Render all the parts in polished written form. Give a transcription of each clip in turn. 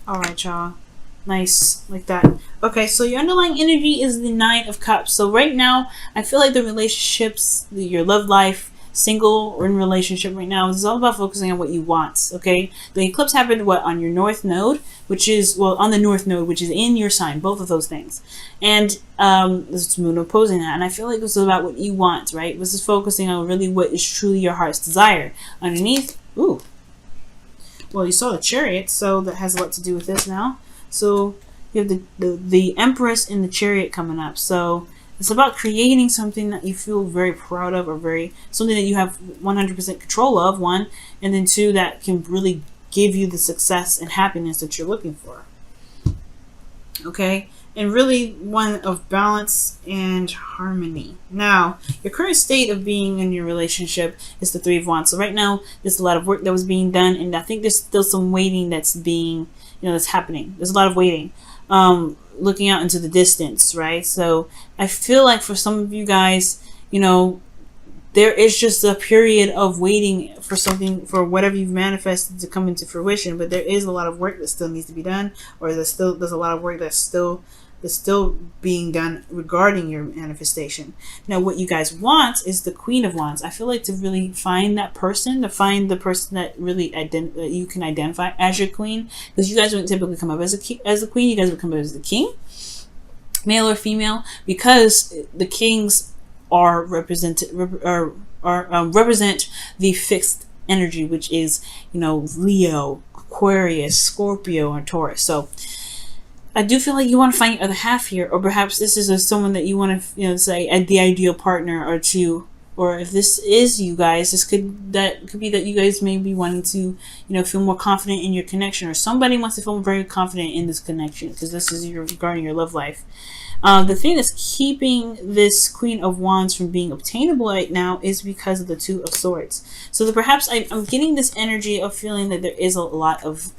All right, y'all. Nice, like that. Okay, so your underlying energy is the Nine of Cups. So right now, I feel like the relationships, your love life, single or in relationship right now, is all about focusing on what you want. Okay, the eclipse happened what on your North Node, which is on the North Node, which is in your sign. Both of those things, and this Moon opposing that. And I feel like this is about what you want, right? This is focusing on really what is truly your heart's desire. Underneath, ooh. Well, you saw the Chariot, so that has a lot to do with this now. So you have the Empress and the Chariot coming up. So it's about creating something that you feel very proud of, or very something that you have 100% control of, one, and then two, that can really give you the success and happiness that you're looking for. Okay, and really one of balance and harmony. Now, your current state of being in your relationship is the Three of Wands. So right now, there's a lot of work that was being done, and I think there's still some waiting that's being, that's happening. There's a lot of waiting, looking out into the distance, right? So I feel like for some of you guys, there is just a period of waiting for something, for whatever you've manifested to come into fruition. But there is a lot of work that still needs to be done, or there's a lot of work that's still being done regarding your manifestation. Now, what you guys want is the Queen of Wands. I feel like to really find that person, to find the person that really that you can identify as your queen, because you guys wouldn't typically come up as a queen. You guys would come up as the king, male or female, because the kings are represent the fixed energy, which is Leo, Aquarius, Scorpio, and Taurus. So I do feel like you want to find your other half here, or perhaps this is someone that you want to say the ideal partner, or if this is you guys, could be that you guys may be wanting to feel more confident in your connection, or somebody wants to feel very confident in this connection, because this is regarding your love life. The thing that's keeping this Queen of Wands from being obtainable right now is because of the Two of Swords. So perhaps I'm getting this energy of feeling that there is a lot of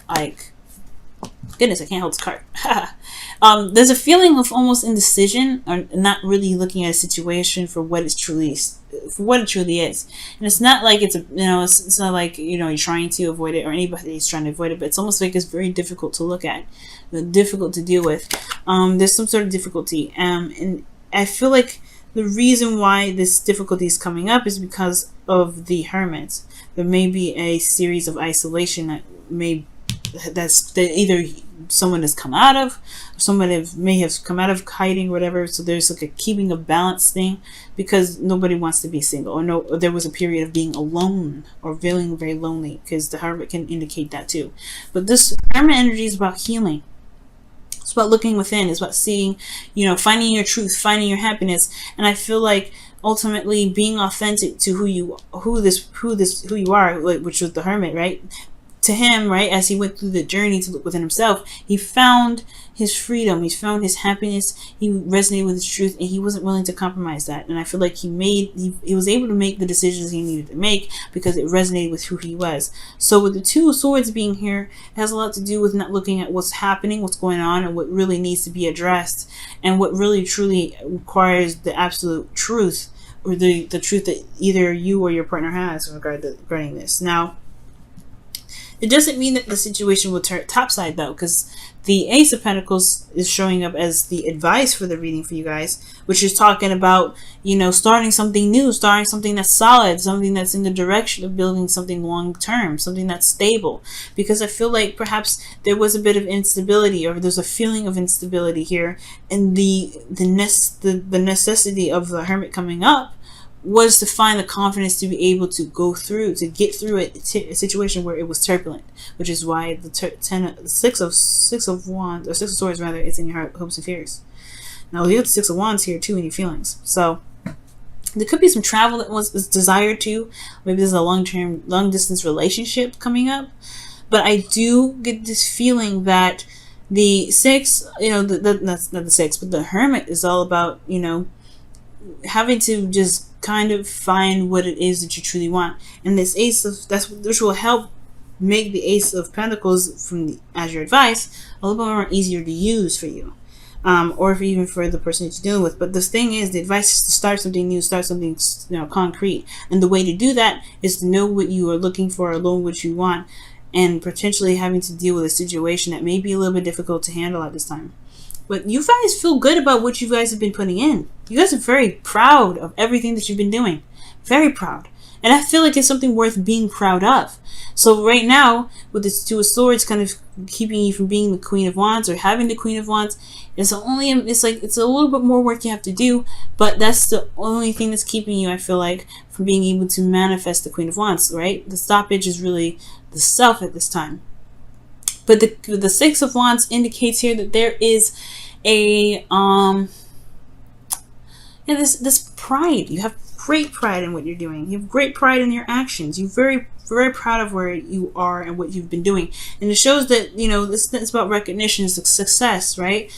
goodness, I can't hold this card. There's a feeling of almost indecision, or not really looking at a situation for what it truly is. And it's not like it's not like you're trying to avoid it, or anybody's trying to avoid it, but it's almost like it's very difficult to look at, difficult to deal with. There's some sort of difficulty, and I feel like the reason why this difficulty is coming up is because of the Hermit. There may be a series of isolation that either someone has come out of, or someone may have come out of hiding, or whatever. So there's like a keeping a balance thing, because nobody wants to be single, or there was a period of being alone or feeling very lonely, because the Hermit can indicate that too. But this Hermit energy is about healing. It's about looking within. It's about seeing, finding your truth, finding your happiness. And I feel like ultimately being authentic to who you are, which was the Hermit, right? To him, right, as he went through the journey to look within himself, he found his freedom, he found his happiness, he resonated with his truth, and he wasn't willing to compromise that. And I feel like he was able to make the decisions he needed to make because it resonated with who he was. So with the Two of Swords being here, it has a lot to do with not looking at what's happening, what's going on, and what really needs to be addressed, and what really truly requires the absolute truth, or the truth that either you or your partner has regarding this. Now, it doesn't mean that the situation will turn topside, though, because the Ace of Pentacles is showing up as the advice for the reading for you guys, which is talking about, starting something new, starting something that's solid, something that's in the direction of building something long term, something that's stable. Because I feel like perhaps there was a bit of instability, or there's a feeling of instability here, and the necessity of the Hermit coming up was to find the confidence to be able to get through a situation where it was turbulent, which is why the Six of Wands, or Six of Swords rather, is in your hopes and fears. Now you have the Six of Wands here too in your feelings. So there could be some travel that was desired too. Maybe there's a long distance relationship coming up. But I do get this feeling that the Six, that's not the Six, but the Hermit is all about, having to just kind of find what it is that you truly want. And this which will help make the Ace of Pentacles as your advice a little bit more easier to use for you, or even for the person that you're dealing with. But the thing is, the advice is to start something new, start something concrete, and the way to do that is to know what you are looking for, or know what you want, and potentially having to deal with a situation that may be a little bit difficult to handle at this time. But you guys feel good about what you guys have been putting in. You guys are very proud of everything that you've been doing. Very proud. And I feel like it's something worth being proud of. So right now, with this Two of Swords kind of keeping you from being the Queen of Wands or having the Queen of Wands, it's a little bit more work you have to do, but that's the only thing that's keeping you, I feel like, from being able to manifest the Queen of Wands, right? The stoppage is really the self at this time. But the Six of Wands indicates here that there is a this pride. You have great pride in what you're doing. You have great pride in your actions. You're very, very proud of where you are and what you've been doing. And it shows that, this is about recognition, success, right?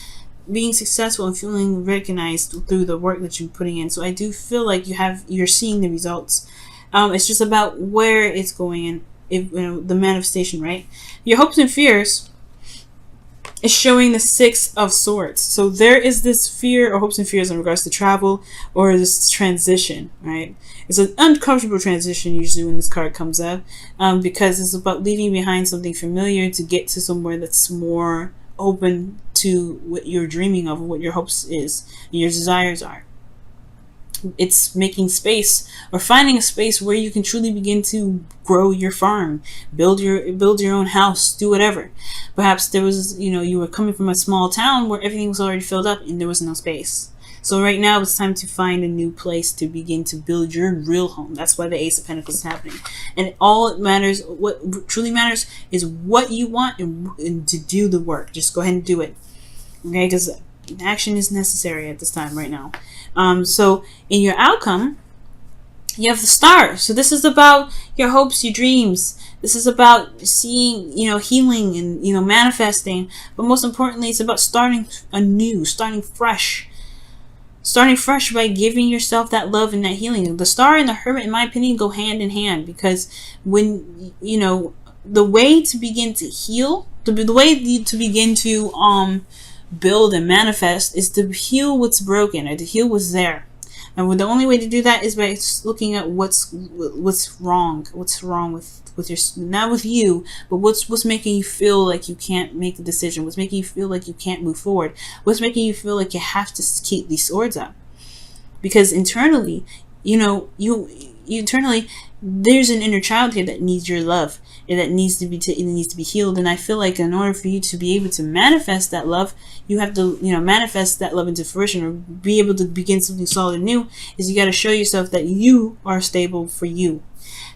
Being successful and feeling recognized through the work that you're putting in. So I do feel like you're seeing the results. It's just about where it's going and the manifestation, right? Your hopes and fears is showing the Six of Swords. So there is this fear or hopes and fears in regards to travel or this transition, right? It's an uncomfortable transition usually when this card comes up, because it's about leaving behind something familiar to get to somewhere that's more open to what you're dreaming of, what your hopes is and your desires are. It's making space or finding a space where you can truly begin to grow your farm, build your own house, do whatever. Perhaps there was, you were coming from a small town where everything was already filled up and there was no space. So right now it's time to find a new place to begin to build your real home. That's why the Ace of Pentacles is happening. And all it matters, what truly matters, is what you want and to do the work. Just go ahead and do it. Okay, because action is necessary at this time right now. So in your outcome, you have the Star. So this is about your hopes, your dreams. This is about seeing, healing and, manifesting. But most importantly, it's about starting anew, starting fresh. Starting fresh by giving yourself that love and that healing. The Star and the Hermit, in my opinion, go hand in hand, because when, the way to begin to heal, the way to begin to build and manifest is to heal what's broken or to heal what's there. And the only way to do that is by looking at what's wrong with your, not with you, but what's making you feel like you can't make a decision, what's making you feel like you can't move forward, what's making you feel like you have to keep these swords up. Because internally, internally there's an inner child here that needs your love and that needs to be healed. And I feel like in order for you to be able to manifest that love, you have to manifest that love into fruition, or be able to begin something solid new. Is you got to show yourself that you are stable for you,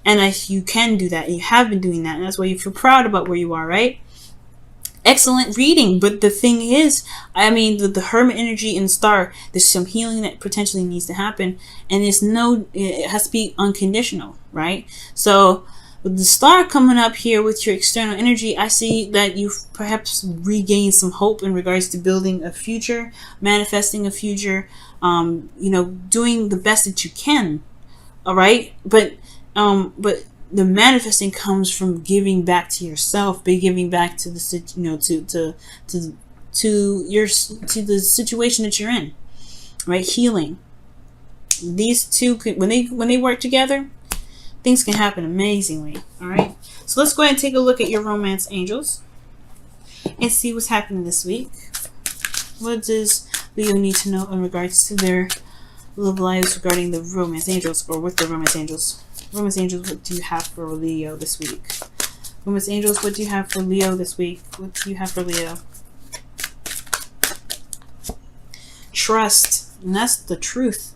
and you can do that, and you have been doing that, and that's why you feel proud about where you are, right? Excellent reading. But the thing is, the Hermit energy and Star, there's some healing that potentially needs to happen, and it has to be unconditional, right? So with the Star coming up here with your external energy, I see that you've perhaps regained some hope in regards to building a future, manifesting a future, doing the best that you can. All right, but the manifesting comes from giving back to yourself, by giving back to the the situation that you're in, right? Healing. These two when they work together, things can happen amazingly. All right, so let's go ahead and take a look at your romance angels and see what's happening this week. What does Leo need to know in regards to their love lives regarding the romance angels, or with the romance angels? Romance angels, what do you have for Leo this week? Romance angels, what do you have for Leo this week? What do you have for Leo? Trust, and that's the truth.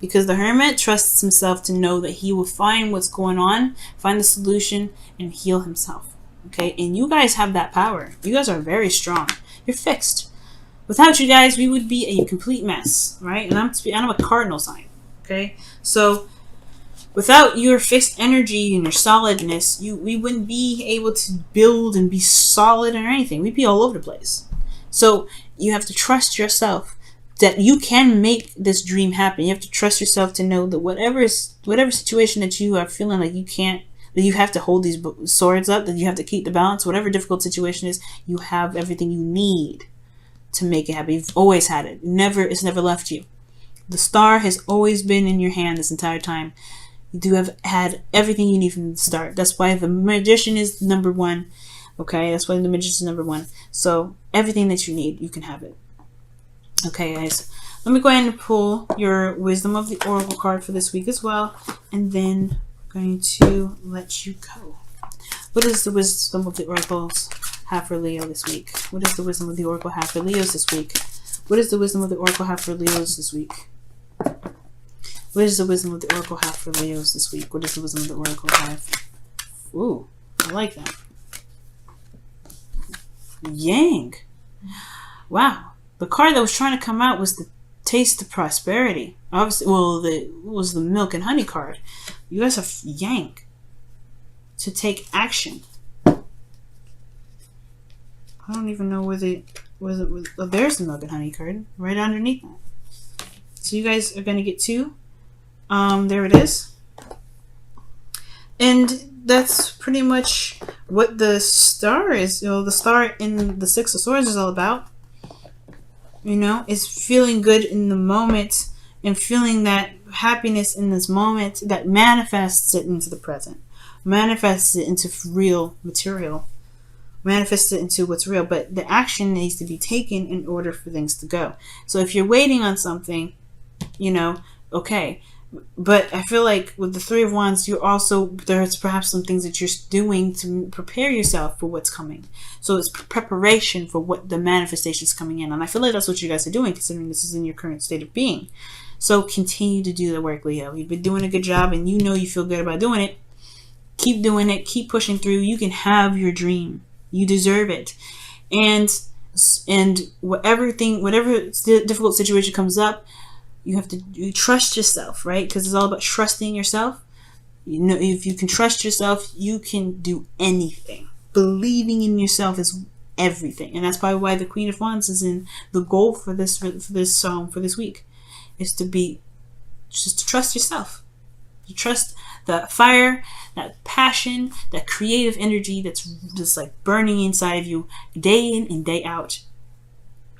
Because the Hermit trusts himself to know that he will find what's going on, find the solution, and heal himself. Okay, and you guys have that power. You guys are very strong. You're fixed. Without you guys, we would be a complete mess, right? And I'm a cardinal sign. Okay, so without your fixed energy and your solidness, we wouldn't be able to build and be solid or anything. We'd be all over the place. So you have to trust yourself that you can make this dream happen. You have to trust yourself to know that whatever situation that you are feeling like you can't, that you have to hold these swords up, that you have to keep the balance, whatever difficult situation is, you have everything you need to make it happen. You've always had it. It's never left you. The Star has always been in your hand this entire time. You do have had everything you need from the start. That's why the Magician is number one. Okay, that's why the Magician is number one. So everything that you need, you can have it. Okay, guys. Let me go ahead and pull your Wisdom of the Oracle card for this week as well. And then I'm going to let you go. What does the Wisdom of the Oracles have for Leo this week? What does the Wisdom of the Oracle have for Leos this week? What does the Wisdom of the Oracle have for Leos this week? What does the Wisdom of the Oracle have for Leos this week? What does the Wisdom of the Oracle have? Ooh, I like that. Yang. Wow. The card that was trying to come out was the Taste of Prosperity. Obviously, well, it was the Milk and Honey card. You guys have Yang. To take action. I don't even know where oh, there's the Milk and Honey card right underneath that. So you guys are going to get two. There it is. And that's pretty much what the star is. You know, the star in the Six of Swords is all about. You know, is feeling good in the moment and feeling that happiness in this moment that manifests it into the present. Manifests it into real material. Manifests it into what's real. But the action needs to be taken in order for things to go. So if you're waiting on something, you know, okay. But I feel like with the Three of Wands, there's perhaps some things that you're doing to prepare yourself for what's coming. So it's preparation for what the manifestation is coming in. And I feel like that's what you guys are doing, considering this is in your current state of being. So continue to do the work, Leo. You've been doing a good job and you know you feel good about doing it. Keep doing it. Keep pushing through. You can have your dream. You deserve it. And whatever difficult situation comes up, you have to trust yourself, right? Because it's all about trusting yourself. You know, if you can trust yourself, you can do anything. Believing in yourself is everything, and that's probably why the Queen of Wands is in the goal for this week, is to trust yourself. You trust the fire, that passion, that creative energy that's just like burning inside of you day in and day out.